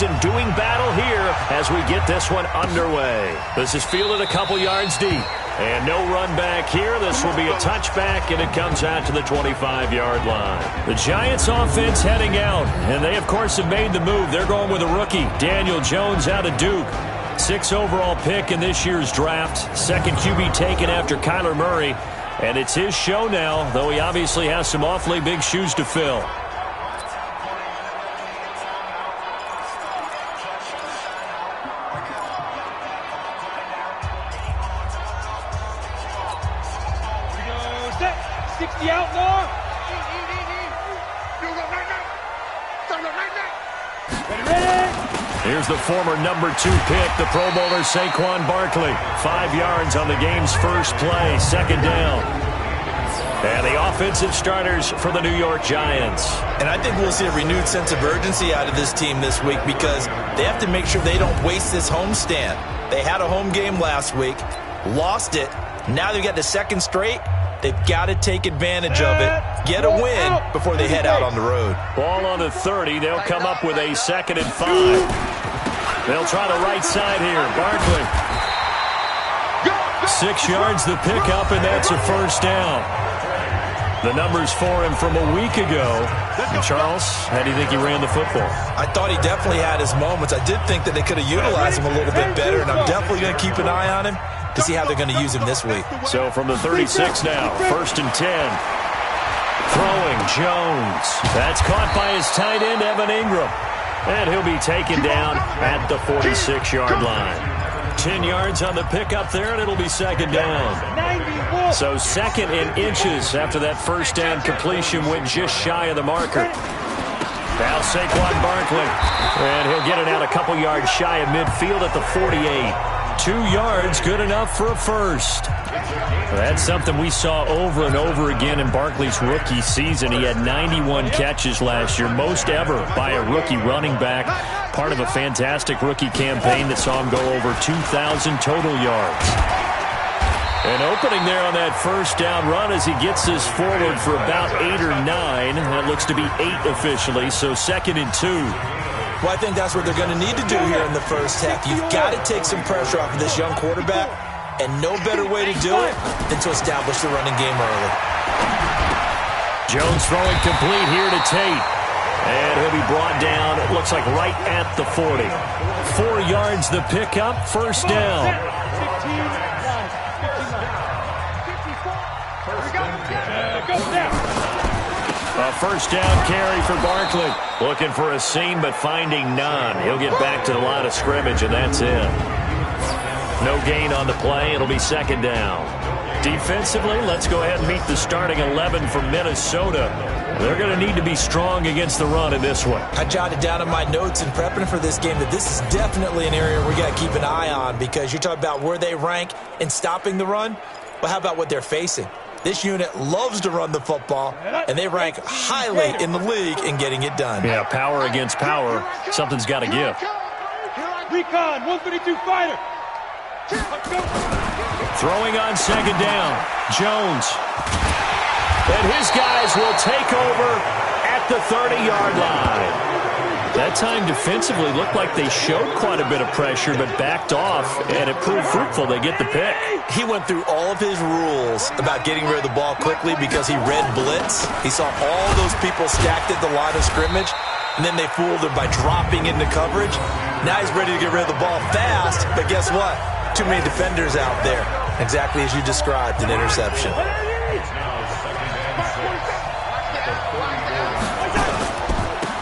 season doing battle here as we get this one underway. This is fielded a couple yards deep. And no run back here. This will be a touchback, and it comes out to the 25-yard line. The Giants offense heading out, and they, of course, have made the move. They're going with a rookie, Daniel Jones out of Duke. 6th overall pick in this year's draft. Second QB taken after Kyler Murray. And it's his show now, though he obviously has some awfully big shoes to fill. Here's the former number 2 pick, the Pro Bowler Saquon Barkley. 5 yards on the game's first play, second down. And the offensive starters for the New York Giants. And I think we'll see a renewed sense of urgency out of this team this week because they have to make sure they don't waste this homestand. They had a home game last week, lost it. Now they've got the second straight. They've got to take advantage of it, get a win before they head out on the road. Ball on the 30. They'll come up with a 2nd and 5. They'll try the right side here. Barkley. 6 yards the pickup, and that's a first down. The numbers for him from a week ago. And Charles, how do you think he ran the football? I thought he definitely had his moments. I did think that they could have utilized him a little bit better, and I'm definitely going to keep an eye on him to see how they're going to use him this week. So from the 36 now, 1st and 10. Throwing Jones. That's caught by his tight end, Evan Ingram. And he'll be taken down at the 46-yard line. 10 yards on the pickup there, and it'll be second down. So 2nd in inches after that first down completion went just shy of the marker. Now Saquon Barkley. And he'll get it out a couple yards shy of midfield at the 48. 2 yards, good enough for a first. That's something we saw over and over again in Barkley's rookie season. He had 91 catches last year, most ever by a rookie running back. Part of a fantastic rookie campaign that saw him go over 2,000 total yards. And opening there on that first down run as he gets this forward for about 8 or 9. That looks to be 8 officially, so 2nd and 2. Well, I think that's what they're going to need to do here in the first half. You've got to take some pressure off of this young quarterback, and no better way to do it than to establish the running game early. Jones throwing complete here to Tate. And he'll be brought down, it looks like right at the 40. 4 yards the pickup, first down. A first down carry for Barkley. Looking for a seam, but finding none. He'll get back to the line of scrimmage, and that's it. No gain on the play. It'll be second down. Defensively, let's go ahead and meet the starting 11 for Minnesota. They're going to need to be strong against the run in this one. I jotted down in my notes in prepping for this game that this is definitely an area we got to keep an eye on because you're talking about where they rank in stopping the run. Well, how about what they're facing? This unit loves to run the football, and they rank highly in the league in getting it done. Yeah, power against power. Something's got to give. Recon, 152 fighter. Throwing on second down. Jones. And his guys will take over at the 30-yard line. That time defensively looked like they showed quite a bit of pressure but backed off, and it proved fruitful. They get the pick. He went through all of his rules about getting rid of the ball quickly because he read blitz. He saw all those people stacked at the line of scrimmage, and then they fooled him by dropping into coverage. Now he's ready to get rid of the ball fast, but guess what? Too many defenders out there. Exactly as you described, an interception.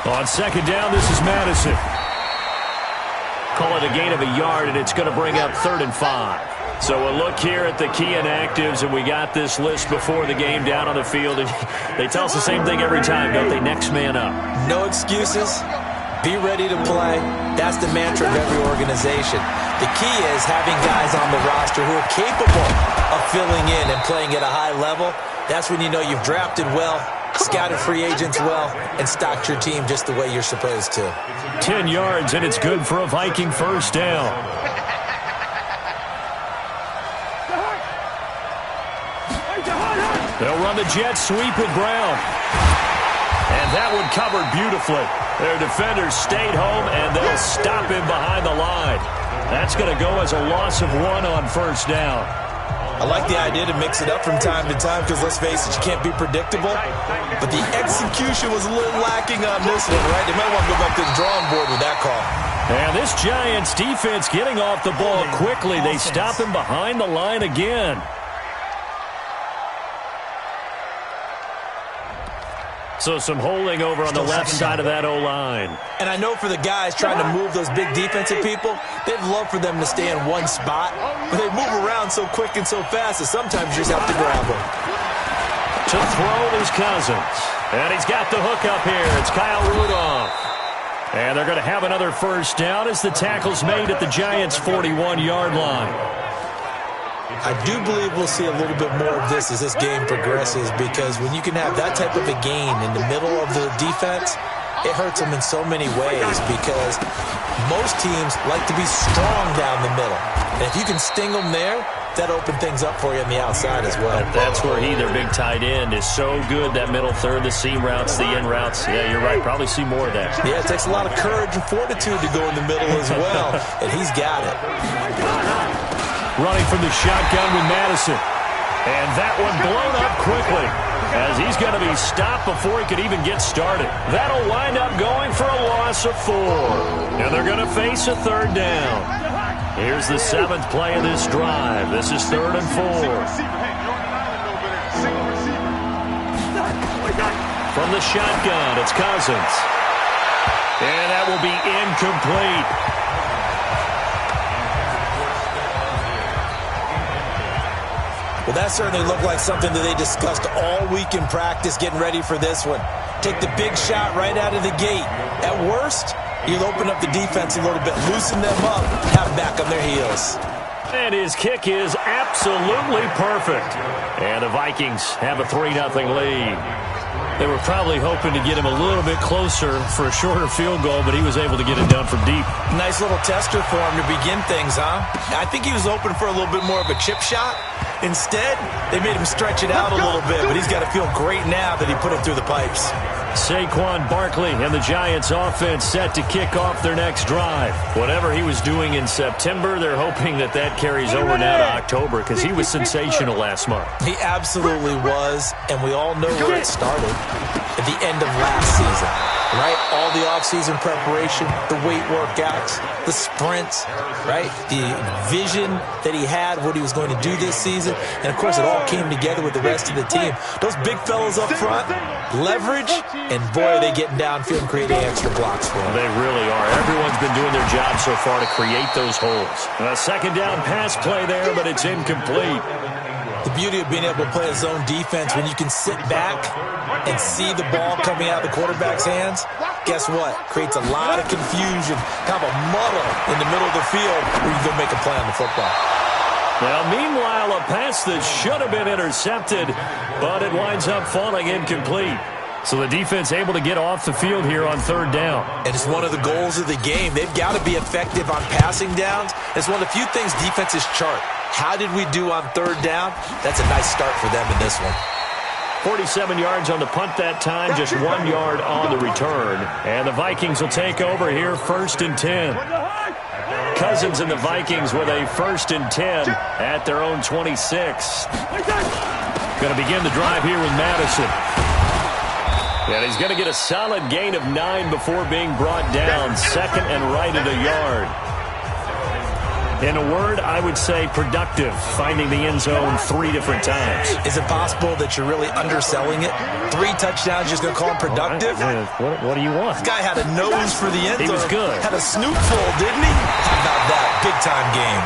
On second down, this is Madison. Call it a gain of a yard, and it's going to bring up 3rd and 5. So a look here at the key inactives, and we got this list before the game down on the field. And they tell us the same thing every time, don't they? Next man up. No excuses. Be ready to play. That's the mantra of every organization. The key is having guys on the roster who are capable of filling in and playing at a high level. That's when you know you've drafted well, scouted free agents well, and stocked your team just the way you're supposed to. 10 yards, and it's good for a Viking first down. They'll run the jet sweep with Brown. And that one covered beautifully. Their defenders stayed home, and they'll stop in behind the line. That's going to go as a loss of 1 on first down. I like the idea to mix it up from time to time because, let's face it, you can't be predictable. But the execution was a little lacking on this one, right? They might want to go back to the drawing board with that call. And this Giants defense getting off the ball quickly. They stop him behind the line again. So some holding over on the left side of that O-line. And I know for the guys trying to move those big defensive people, they'd love for them to stay in one spot. But they move around so quick and so fast that sometimes you just have to grab them. To throw is Cousins. And he's got the hook up here. It's Kyle Rudolph. And they're going to have another first down as the tackle's made at the Giants' 41-yard line. I do believe we'll see a little bit more of this as this game progresses, because when you can have that type of a gain in the middle of the defense, it hurts them in so many ways, because most teams like to be strong down the middle. And if you can sting them there, that opens things up for you on the outside as well. That's where their big tight end, is so good, that middle third, the seam routes, the in routes. Yeah, you're right. Probably see more of that. Yeah, it takes a lot of courage and fortitude to go in the middle as well, and he's got it. Running from the shotgun with Madison. And that one blown up quickly, as he's going to be stopped before he could even get started. That'll wind up going for a loss of 4. And they're going to face a third down. Here's the 7th play of this drive. This is 3rd and 4. From the shotgun, it's Cousins. And that will be incomplete. Well, that certainly looked like something that they discussed all week in practice, getting ready for this one. Take the big shot right out of the gate. At worst, you'll open up the defense a little bit, loosen them up, have them back on their heels. And his kick is absolutely perfect. And the Vikings have a 3-0 lead. They were probably hoping to get him a little bit closer for a shorter field goal, but he was able to get it done from deep. Nice little tester for him to begin things, huh? I think he was hoping for a little bit more of a chip shot. Instead, they made him stretch it out a little bit, but he's got to feel great now that he put it through the pipes. Saquon Barkley and the Giants offense set to kick off their next drive. Whatever he was doing in September, they're hoping that that carries over now to October, because he was sensational last month. He absolutely was, and we all know where it started at the end of last season, right? All the offseason preparation, the weight workouts, the sprints, right? The vision that he had, what he was going to do this season, and of course it all came together with the rest of the team. Those big fellas up front, leverage, and boy, are they getting downfield and creating extra blocks for him. They really are. Everyone's been doing their job so far to create those holes. A second down pass play there, but it's incomplete. The beauty of being able to play a zone defense, when you can sit back and see the ball coming out of the quarterback's hands, guess what? Creates a lot of confusion, kind of a muddle in the middle of the field where you go make a play on the football. Now, meanwhile, a pass that should have been intercepted, but it winds up falling incomplete. So the defense able to get off the field here on 3rd down. And it's one of the goals of the game. They've got to be effective on passing downs. It's one of the few things defenses chart. How did we do on 3rd down? That's a nice start for them in this one. 47 yards on the punt that time, just 1 yard on the return. And the Vikings will take over here, 1st and 10. Cousins and the Vikings with a 1st and 10 at their own 26. Going to begin the drive here with Madison. And he's going to get a solid gain of 9 before being brought down. 2nd and right at a yard. In a word, I would say productive, finding the end zone 3 different times. Is it possible that you're really underselling it? 3 touchdowns, just going to call him productive? What do you want? This guy had a nose for the end zone. He was good. Had a snootful, didn't he? How about that? Big-time game.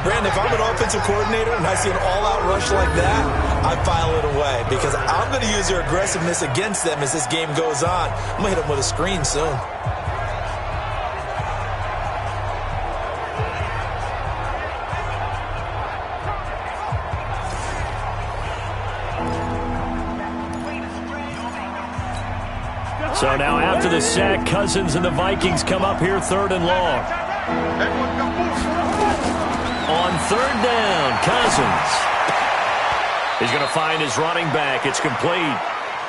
Brandon, if I'm an offensive coordinator and I see an all-out rush like that, I file it away, because I'm going to use their aggressiveness against them as this game goes on. I'm going to hit them with a screen soon. So now after the sack, Cousins and the Vikings come up here 3rd and long. On 3rd down, Cousins. He's going to find his running back. It's complete.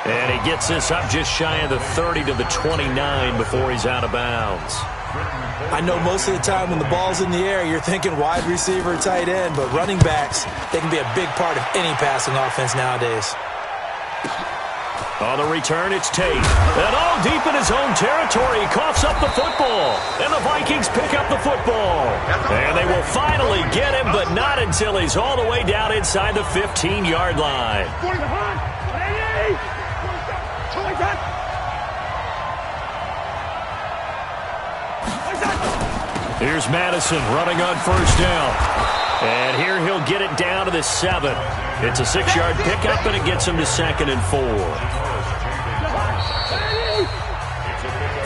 And he gets this up just shy of the 30 to the 29 before he's out of bounds. I know most of the time when the ball's in the air, you're thinking wide receiver, tight end, but running backs, they can be a big part of any passing offense nowadays. On the return, it's Tate. And all deep in his own territory, he coughs up the football. And the Vikings pick up the football. And they will finally get him, but not until he's all the way down inside the 15-yard line. Here's Madison running on first down. And here he'll get it down to the 7. It's a 6-yard pickup, and it gets him to 2nd and 4.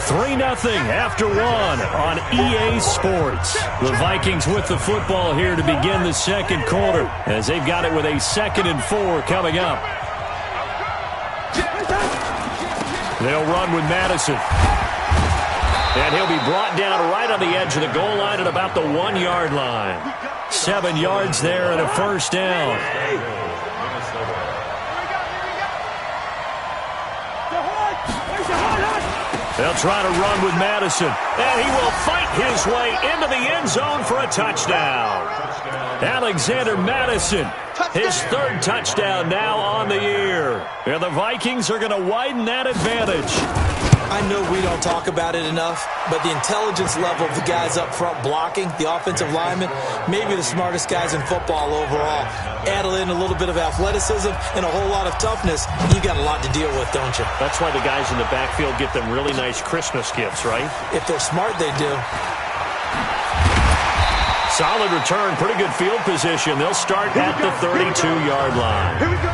3-0 after 1 on EA Sports. The Vikings with the football here to begin the second quarter, as they've got it with a 2nd and 4 coming up. They'll run with Madison. And he'll be brought down right on the edge of the goal line at about the 1-yard line. 7 yards there and a first down. They'll try to run with Madison. And he will fight his way into the end zone for a touchdown. Alexander Madison, his 3rd touchdown now on the year. And the Vikings are going to widen that advantage. I know we don't talk about it enough, but the intelligence level of the guys up front blocking, the offensive linemen, maybe the smartest guys in football overall. Add in a little bit of athleticism and a whole lot of toughness, you got a lot to deal with, don't you? That's why the guys in the backfield get them really nice Christmas gifts, right? If they're smart, they do. Solid return, pretty good field position. They'll start at the 32-yard line. Here we go.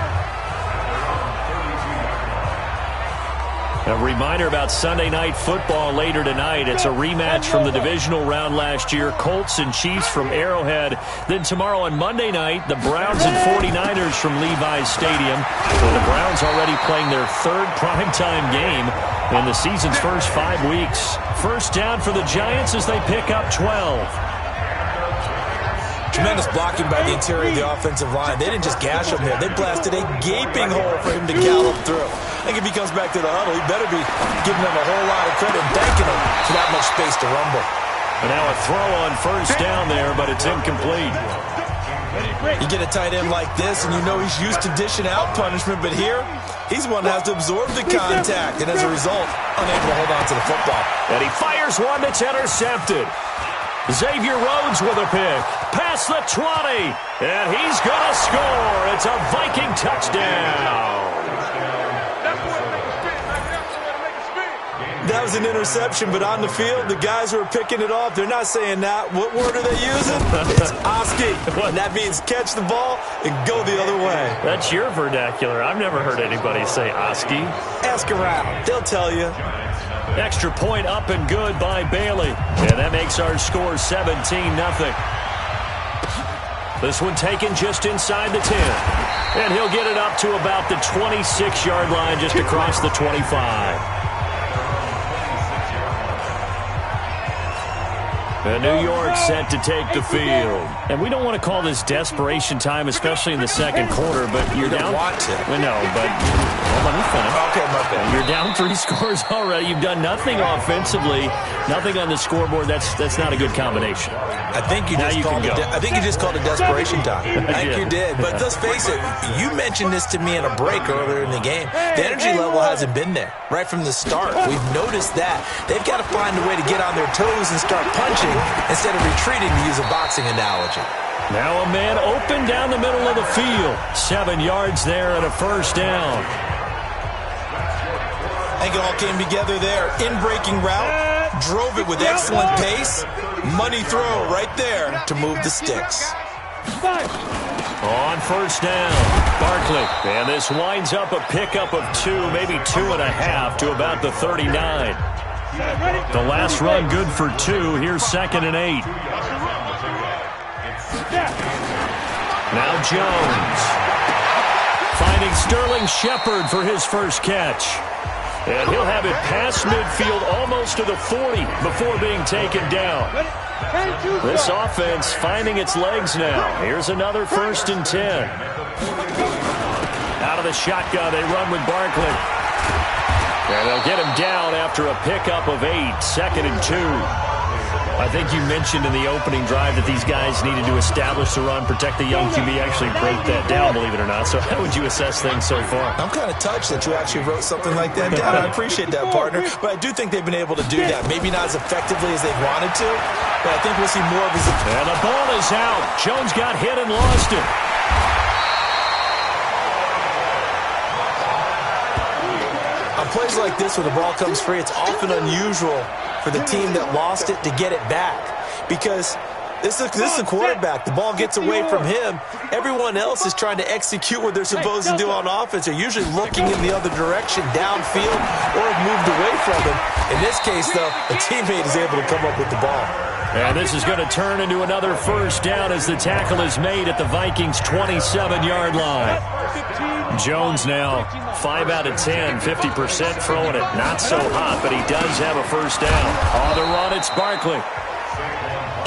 A reminder about Sunday Night Football later tonight. It's a rematch from the divisional round last year. Colts and Chiefs from Arrowhead. Then tomorrow on Monday night, the Browns and 49ers from Levi's Stadium. And the Browns already playing their 3rd primetime game in the season's first 5 weeks. First down for the Giants as they pick up 12. Tremendous blocking by the interior of the offensive line. They didn't just gash him there. They blasted a gaping hole for him to gallop through. I think if he comes back to the huddle, he better be giving them a whole lot of credit, thanking him for that much space to rumble. And now a throw on first down there, but it's incomplete. You get a tight end like this, and you know he's used to dishing out punishment, but here, he's one that has to absorb the contact, and as a result, unable to hold on to the football. And he fires one that's intercepted. Xavier Rhodes with a pick. Past the 20. And he's going to score. It's a Viking touchdown. That was an interception, but on the field, the guys who are picking it off, they're not saying that. What word are they using? It's Oski. And that means catch the ball and go the other way. That's your vernacular. I've never heard anybody say Oski. Ask around. They'll tell you. Extra point up and good by Bailey. And that makes our score 17-0. This one taken just inside the 10. And he'll get it up to about the 26-yard line just across the 25. And New York set to take the field. And we don't want to call this desperation time, especially in the second quarter, but you're down. Want to. Well, no, but let me finish. Okay, my bad. You're down 3 scores already. You've done nothing offensively, nothing on the scoreboard. That's not a good combination. I think you just called it desperation time. I think you did. But let's face it, you mentioned this to me in a break earlier in the game. The energy level hasn't been there right from the start. We've noticed that. They've got to find a way to get on their toes and start punching instead of retreating, to use a boxing analogy. Now a man open down the middle of the field. 7 yards there and a first down. I think it all came together there. In-breaking route, drove it with excellent pace. Money throw right there to move the sticks. On first down, Barkley. And this winds up a pickup of 2, maybe 2.5 to about the 39. The last run good for 2. Here's 2nd and 8. Now Jones. Finding Sterling Shepard for his first catch. And he'll have it past midfield almost to the 40 before being taken down. This offense finding its legs now. Here's another 1st and 10. Out Out of the shotgun, they run with Barkley. And they'll get him down after a pickup of 8, 2nd and 2. I think you mentioned in the opening drive that these guys needed to establish the run, protect the young QB. Actually broke that down, believe it or not. So how would you assess things so far? I'm kind of touched that you actually wrote something like that down. I appreciate that, partner. But I do think they've been able to do that. Maybe not as effectively as they wanted to, but I think we'll see more of his... And the ball is out. Jones got hit and lost it. On plays like this where the ball comes free, it's often unusual for the team that lost it to get it back, because this is a quarterback. The ball gets away from him. Everyone else is trying to execute what they're supposed to do on offense. They're usually looking in the other direction, downfield, or have moved away from him. In this case, though, a teammate is able to come up with the ball. And this is going to turn into another first down as the tackle is made at the Vikings' 27-yard line. Jones now 5 out of 10, 50% throwing it. Not so hot, but he does have a first down. On the run, it's Barkley.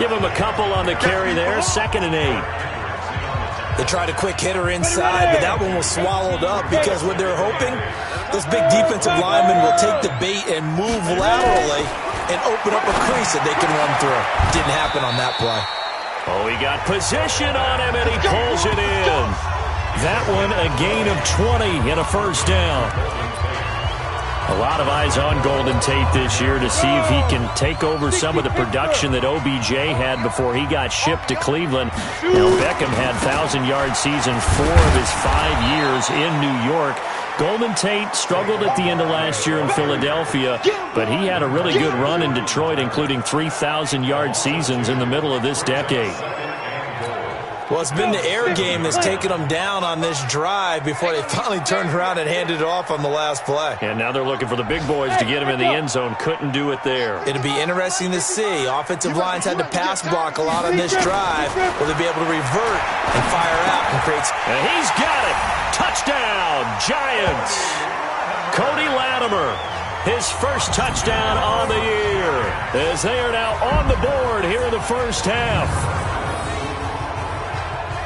Give him a couple on the carry there, 2nd and 8. They tried a quick hitter inside, but that one was swallowed up because what they're hoping, those big defensive linemen will take the bait and move laterally and open up a crease that they can run through. Didn't happen on that play. Oh, he got position on him, and he pulls it in. That one, a gain of 20 and a first down. A lot of eyes on Golden Tate this year to see if he can take over some of the production that OBJ had before he got shipped to Cleveland. Now, Beckham had 1,000-yard season 4 of his 5 years in New York. Golden Tate struggled at the end of last year in Philadelphia, but he had a really good run in Detroit, including 3,000-yard seasons in the middle of this decade. Well, it's been the air game that's taken them down on this drive before they finally turned around and handed it off on the last play. And now they're looking for the big boys to get him in the end zone. Couldn't do it there. It'll be interesting to see. Offensive lines had to pass block a lot on this drive. Will they be able to revert and fire out and create... And he's got it. Touchdown, Giants. Cody Latimer, his first touchdown on the year, as they are now on the board here in the first half.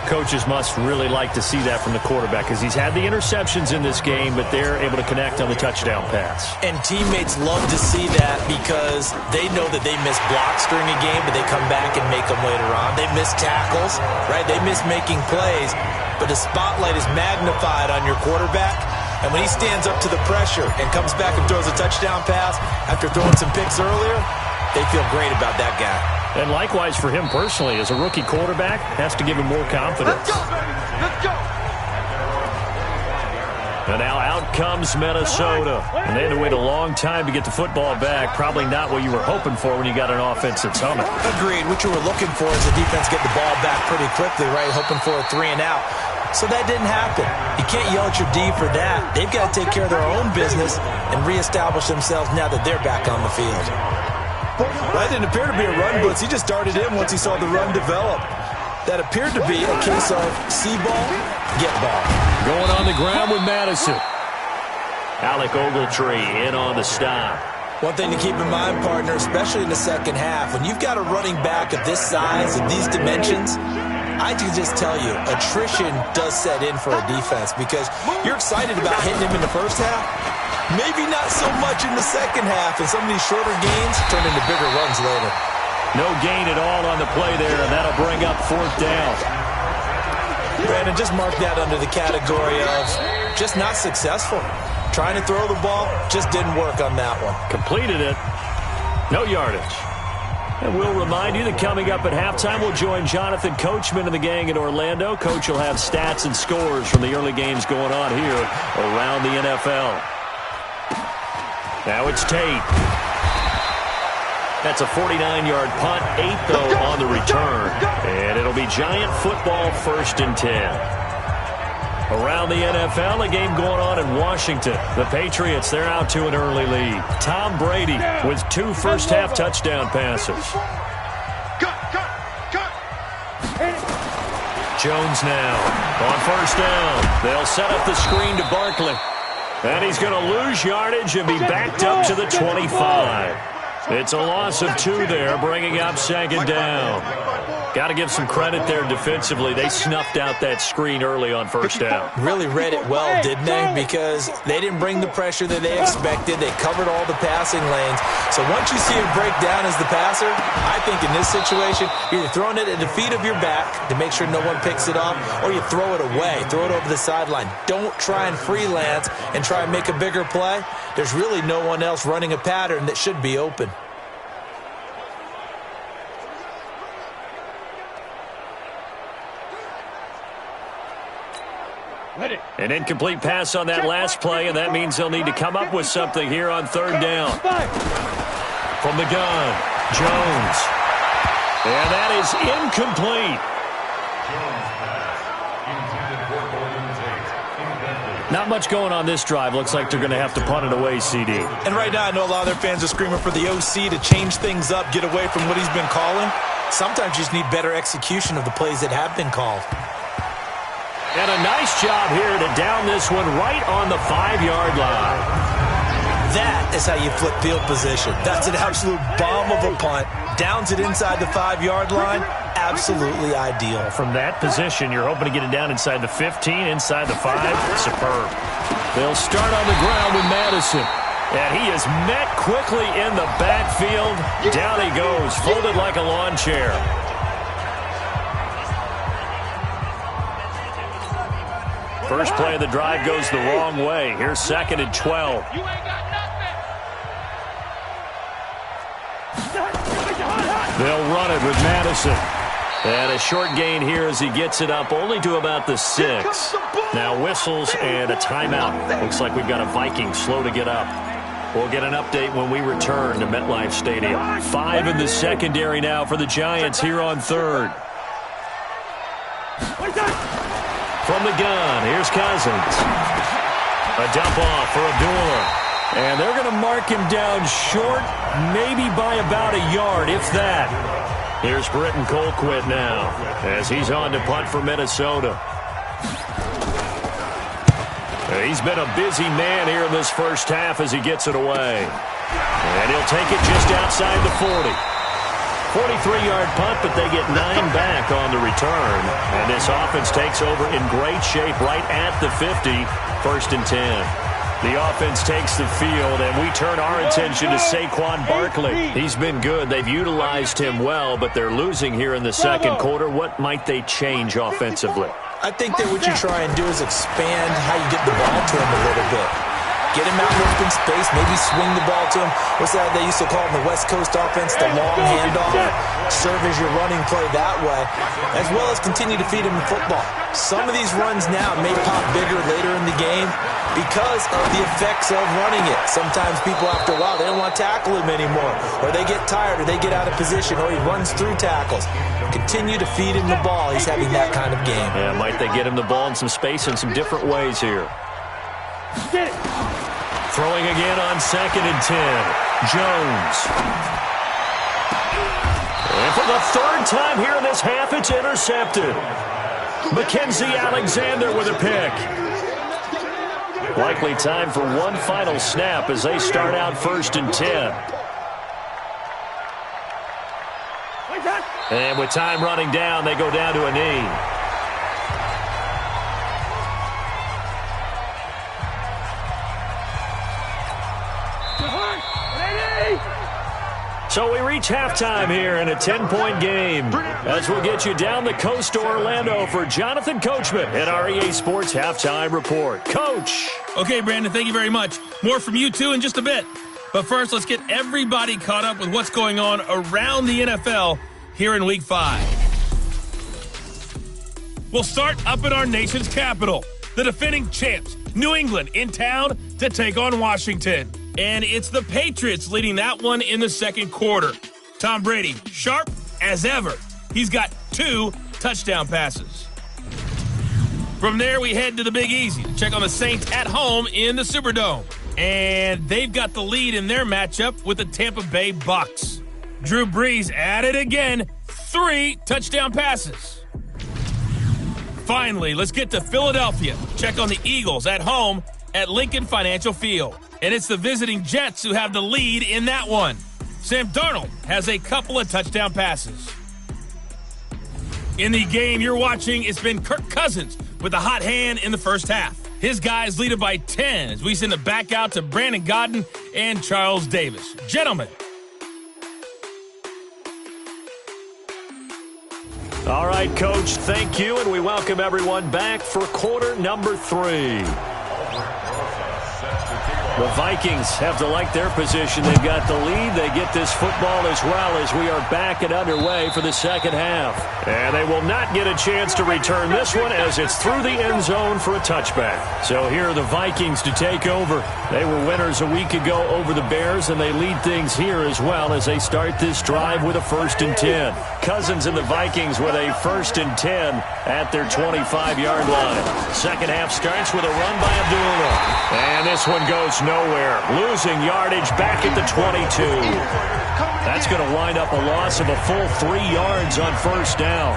Coaches must really like to see that from the quarterback because he's had the interceptions in this game, but they're able to connect on the touchdown pass. And teammates love to see that because they know that they miss blocks during a game, but they come back and make them later on. They miss tackles, right? They miss making plays, but the spotlight is magnified on your quarterback. And when he stands up to the pressure and comes back and throws a touchdown pass after throwing some picks earlier, they feel great about that guy. And likewise for him personally, as a rookie quarterback, has to give him more confidence. Let's go. And now out comes Minnesota. And they had to wait a long time to get the football back. Probably not what you were hoping for when you got an offense that's humming. Agreed. What you were looking for is the defense get the ball back pretty quickly, right? Hoping for a 3 and out. So that didn't happen. You can't yell at your D for that. They've got to take care of their own business and reestablish themselves now that they're back on the field. That didn't appear to be a run blitz. He just darted in once he saw the run develop. That appeared to be a case of see ball, get ball. Going on the ground with Madison. Alec Ogletree in on the stop. One thing to keep in mind, partner, especially in the second half, when you've got a running back of this size, of these dimensions, I can just tell you, attrition does set in for a defense because you're excited about hitting him in the first half. Maybe not so much in the second half, and some of these shorter gains turn into bigger runs later. No gain at all on the play there, and that'll bring up 4th down. Brandon, just mark that under the category of just not successful. Trying to throw the ball, just didn't work on that one. Completed it. No yardage. And we'll remind you that coming up at halftime, we'll join Jonathan Coachman and the gang in Orlando. Coach will have stats and scores from the early games going on here around the NFL. Now it's Tate. That's a 49-yard punt, 8 though on the return. And it'll be Giant football 1st and 10. Around the NFL, a game going on in Washington. The Patriots, they're out to an early lead. Tom Brady with 2 first-half touchdown passes. Jones now on 1st down. They'll set up the screen to Barkley. And he's going to lose yardage and be backed up to the 25. It's a loss of 2 there, bringing up second down. Got to give some credit there defensively. They snuffed out that screen early on first down. Really read it well, didn't they? Because they didn't bring the pressure that they expected. They covered all the passing lanes. So once you see it break down as the passer, I think in this situation, you're either throwing it at the feet of your back to make sure no one picks it up, or you throw it away, throw it over the sideline. Don't try and freelance and try and make a bigger play. There's really no one else running a pattern that should be open. An incomplete pass on that last play, and that means they'll need to come up with something here on third down. From the gun, Jones. And that is incomplete. Not much going on this drive. Looks like they're going to have to punt it away, CD. And right now, I know a lot of their fans are screaming for the OC to change things up, get away from what he's been calling. Sometimes you just need better execution of the plays that have been called. And a nice job here to down this one right on the 5-yard line. That is how you flip field position. That's an absolute bomb of a punt. Downs it inside the 5-yard line. Absolutely ideal. From that position, you're hoping to get it down inside the 15, inside the 5. Superb. They'll start on the ground with Madison. And he is met quickly in the backfield. Down he goes, folded like a lawn chair. First play of the drive goes the wrong way. Here's 2nd and 12. They'll run it with Madison. And a short gain here as he gets it up only to about the 6. Now whistles and a timeout. Looks like we've got a Viking slow to get up. We'll get an update when we return to MetLife Stadium. 5 in the secondary now for the Giants here on third. From the gun, here's Cousins. A dump off for Abdullah. And they're going to mark him down short, maybe by about a yard, if that. Here's Britton Colquitt now, as he's on to punt for Minnesota. He's been a busy man here in this first half as he gets it away. And he'll take it just outside the 40. 43-yard punt, but they get 9 back on the return. And this offense takes over in great shape right at the 50, 1st and 10. The offense takes the field, and we turn our attention to Saquon Barkley. He's been good. They've utilized him well, but they're losing here in the second quarter. What might they change offensively? I think that what you try and do is expand how you get the ball to him a little bit. Get him out in open space, maybe swing the ball to him. What's that they used to call in the West Coast offense, the long handoff? Serve as your running play that way, as well as continue to feed him the football. Some of these runs now may pop bigger later in the game because of the effects of running it. Sometimes people, after a while, they don't want to tackle him anymore, or they get tired, or they get out of position, or he runs through tackles. Continue to feed him the ball. He's having that kind of game. Yeah, might they get him the ball in some space in some different ways here. Throwing again on 2nd and 10. Jones. And for the 3rd time here in this half, it's intercepted. Mackenzie Alexander with a pick. Likely time for one final snap as they start out 1st and 10. And with time running down, they go down to a knee. So we reach halftime here in a 10-point game as we'll get you down the coast to Orlando for Jonathan Coachman at our EA Sports Halftime Report. Coach. Okay, Brandon, thank you very much. More from you two in just a bit. But first, let's get everybody caught up with what's going on around the NFL here in Week 5. We'll start up in our nation's capital. The defending champs, New England, in town to take on Washington. And it's the Patriots leading that one in the second quarter. Tom Brady, sharp as ever. He's got 2 touchdown passes. From there, we head to the Big Easy to check on the Saints at home in the Superdome. And they've got the lead in their matchup with the Tampa Bay Bucks. Drew Brees at it again. 3 touchdown passes. Finally, let's get to Philadelphia. Check on the Eagles at home at Lincoln Financial Field. And it's the visiting Jets who have the lead in that one. Sam Darnold has a couple of touchdown passes. In the game you're watching, it's been Kirk Cousins with a hot hand in the first half. His guys lead it by 10 as we send it back out to Brandon Godden and Charles Davis. Gentlemen. All right, Coach, thank you, and we welcome everyone back for quarter number 3. The Vikings have to like their position. They've got the lead. They get this football as well as we are back and underway for the second half. And they will not get a chance to return this one as it's through the end zone for a touchback. So here are the Vikings to take over. They were winners a week ago over the Bears, and they lead things here as well as they start this drive with a 1st and 10. Cousins and the Vikings with a 1st and 10 at their 25-yard line. Second half starts with a run by Abdullah. And this one goes nowhere. Losing yardage back at the 22. That's going to wind up a loss of a full 3 yards on 1st down.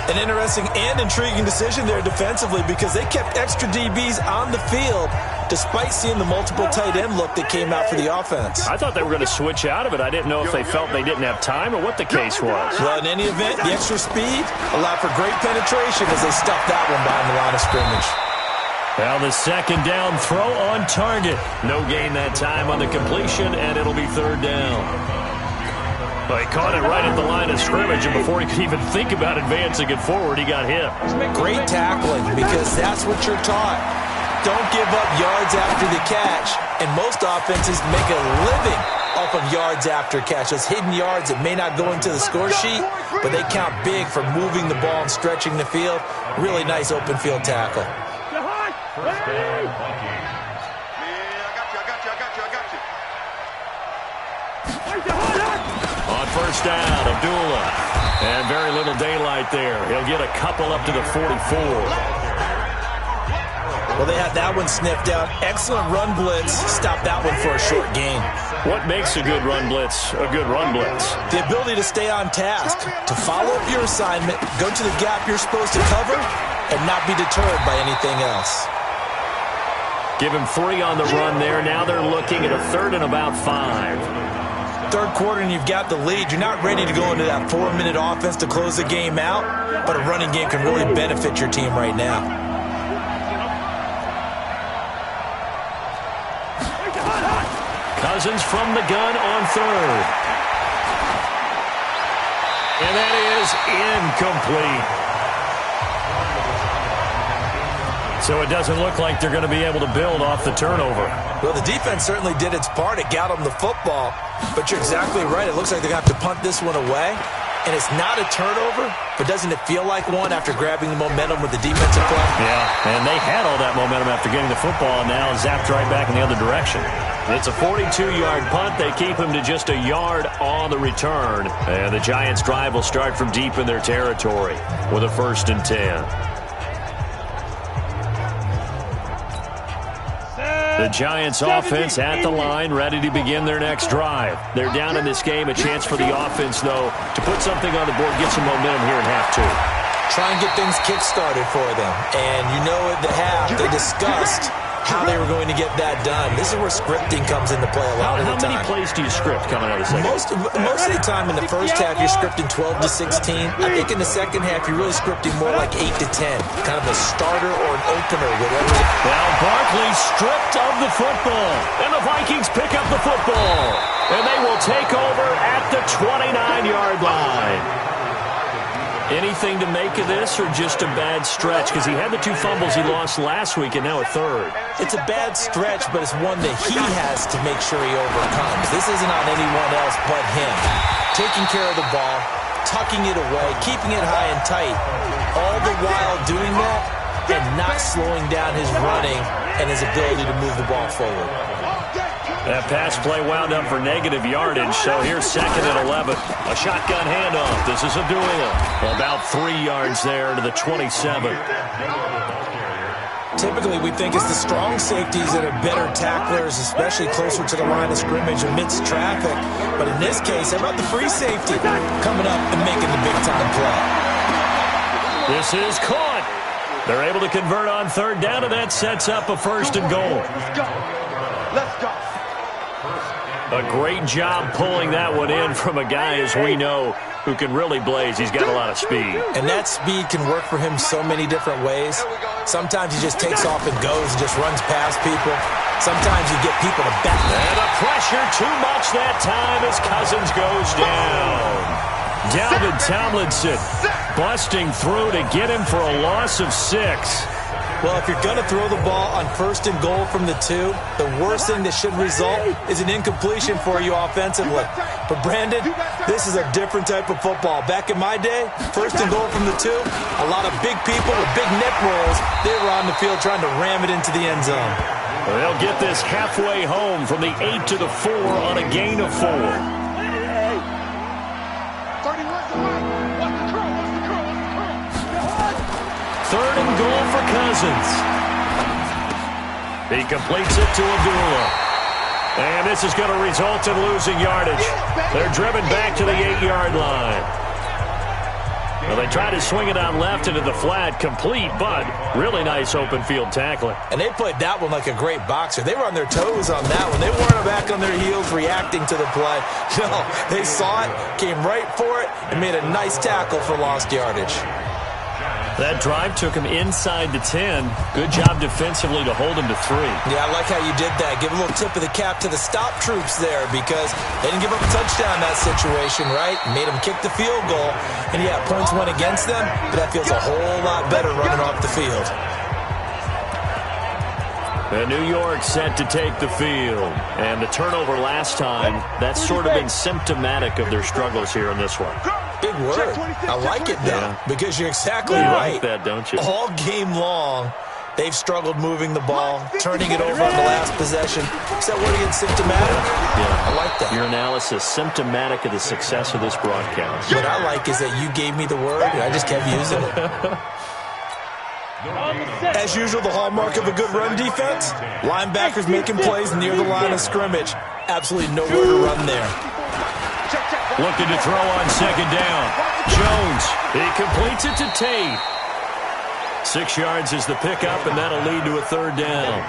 An interesting and intriguing decision there defensively because they kept extra DBs on the field despite seeing the multiple tight end look that came out for the offense. I thought they were going to switch out of it. I didn't know if they felt they didn't have time or what the case was. Well, in any event, the extra speed allowed for great penetration as they stuffed that one behind the line of scrimmage. Well, the second down throw on target. No gain that time on the completion, and it'll be 3rd down. Well, he caught it right at the line of scrimmage, and before he could even think about advancing it forward, he got hit. Great tackling because that's what you're taught. Don't give up yards after the catch, and most offenses make a living off of yards after catch. Those hidden yards that may not go into the score sheet, but they count big for moving the ball and stretching the field. Really nice open field tackle. I got you. On 1st down, Abdullah. And very little daylight there. He'll get a couple up to the 44. Well, they had that one sniffed out. Excellent run blitz. Stop that one for a short gain. What makes a good run blitz a good run blitz? The ability to stay on task, to follow up your assignment, go to the gap you're supposed to cover, and not be deterred by anything else. Give him 3 on the run there. Now they're looking at a 3rd and about 5. Third quarter and you've got the lead. You're not ready to go into that 4-minute offense to close the game out, but a running game can really benefit your team right now. Cousins from the gun on 3rd. And that is incomplete. So it doesn't look like they're going to be able to build off the turnover. Well, the defense certainly did its part. It got them the football. But you're exactly right. It looks like they're going to have to punt this one away. And it's not a turnover, but doesn't it feel like one after grabbing the momentum with the defensive play? Yeah, and they had all that momentum after getting the football and now zapped right back in the other direction. It's a 42-yard punt. They keep him to just a yard on the return. And the Giants' drive will start from deep in their territory with a 1st and 10. The Giants offense at the line, ready to begin their next drive. They're down in this game. A chance for the offense, though, to put something on the board, get some momentum here in half 2. Try and get things kick-started for them. And you know at the half, they discussed how they were going to get that done. This is where scripting comes into play a lot of the time. How many plays do you script coming out of the second? Most of the time in the first half, you're scripting 12 to 16. I think in the second half, you're really scripting more like 8 to 10. Kind of a starter or an opener, whatever. Now Barkley stripped of the football. And the Vikings pick up the football. And they will take over at the 29-yard line. Anything to make of this or just a bad stretch? Because he had the 2 fumbles he lost last week and now a 3rd. It's a bad stretch, but it's one that he has to make sure he overcomes. This isn't on anyone else but him. Taking care of the ball, tucking it away, keeping it high and tight, all the while doing that and not slowing down his running and his ability to move the ball forward. That pass play wound up for negative yardage, so here's 2nd and 11. A shotgun handoff. This is Abdullah. About 3 yards there to the 27. Typically, we think it's the strong safeties that are better tacklers, especially closer to the line of scrimmage amidst traffic. But in this case, how about the free safety coming up and making the big-time play? This is caught. They're able to convert on 3rd down, and that sets up a 1st and goal. Let's go. A great job pulling that one in from a guy, as we know, who can really blaze. He's got a lot of speed. And that speed can work for him so many different ways. Sometimes he just takes off and goes and just runs past people. Sometimes you get people to back. And the pressure too much that time as Cousins goes down. Dalvin Tomlinson busting through to get him for a loss of 6. Well, if you're going to throw the ball on 1st and goal from the 2, the worst thing that should result is an incompletion for you offensively. But, Brandon, this is a different type of football. Back in my day, 1st and goal from the 2, a lot of big people with big neck rolls, they were on the field trying to ram it into the end zone. Well, they'll get this halfway home from the 8 to the 4 on a gain of 4. 3rd and goal for Cousins. He completes it to Abdullah. And this is going to result in losing yardage. They're driven back to the 8-yard line. Well, they try to swing it out left into the flat, complete, but really nice open field tackling. And they played that one like a great boxer. They were on their toes on that one. They weren't back on their heels reacting to the play. No, they saw it, came right for it, and made a nice tackle for lost yardage. That drive took him inside the 10. Good job defensively to hold him to 3. Yeah, I like how you did that. Give a little tip of the cap to the stop troops there because they didn't give up a touchdown in that situation, right? Made them kick the field goal. And, yeah, points went against them, but that feels a whole lot better running off the field. And New York set to take the field. And the turnover last time, that's sort of been symptomatic of their struggles here in this one. Big word. I like it, though, because you're exactly right. You like that, don't you? All game long, they've struggled moving the ball, turning it over on the last possession. Is that word against symptomatic? Yeah. I like that. Your analysis, symptomatic of the success of this broadcast. What I like is that you gave me the word, and I just kept using it. As usual, the hallmark of a good run defense, linebackers making plays near the line of scrimmage. Absolutely nowhere to run there. Looking to throw on 2nd down. Jones, he completes it to Tate. 6 yards is the pickup, and that'll lead to a 3rd down.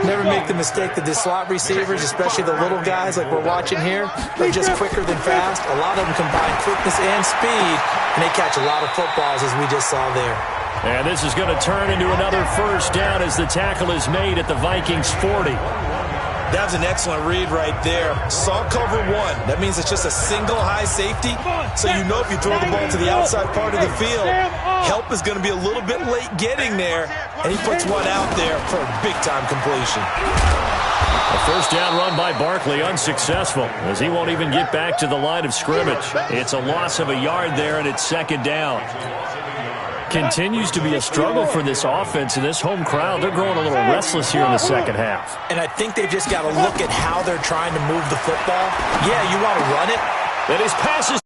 Never make the mistake that the slot receivers, especially the little guys like we're watching here, are just quicker than fast. A lot of them combine quickness and speed, and they catch a lot of footballs, as we just saw there. And this is going to turn into another 1st down as the tackle is made at the Vikings 40. That was an excellent read right there. Saw cover 1. That means it's just a single high safety. So you know if you throw the ball to the outside part of the field, help is going to be a little bit late getting there. And he puts one out there for a big-time completion. A 1st down run by Barkley, unsuccessful, as he won't even get back to the line of scrimmage. It's a loss of a yard there, and it's 2nd down. Continues to be a struggle for this offense and this home crowd. They're growing a little restless here in the 2nd half. And I think they've just got to look at how they're trying to move the football. Yeah, you want to run it. And his pass is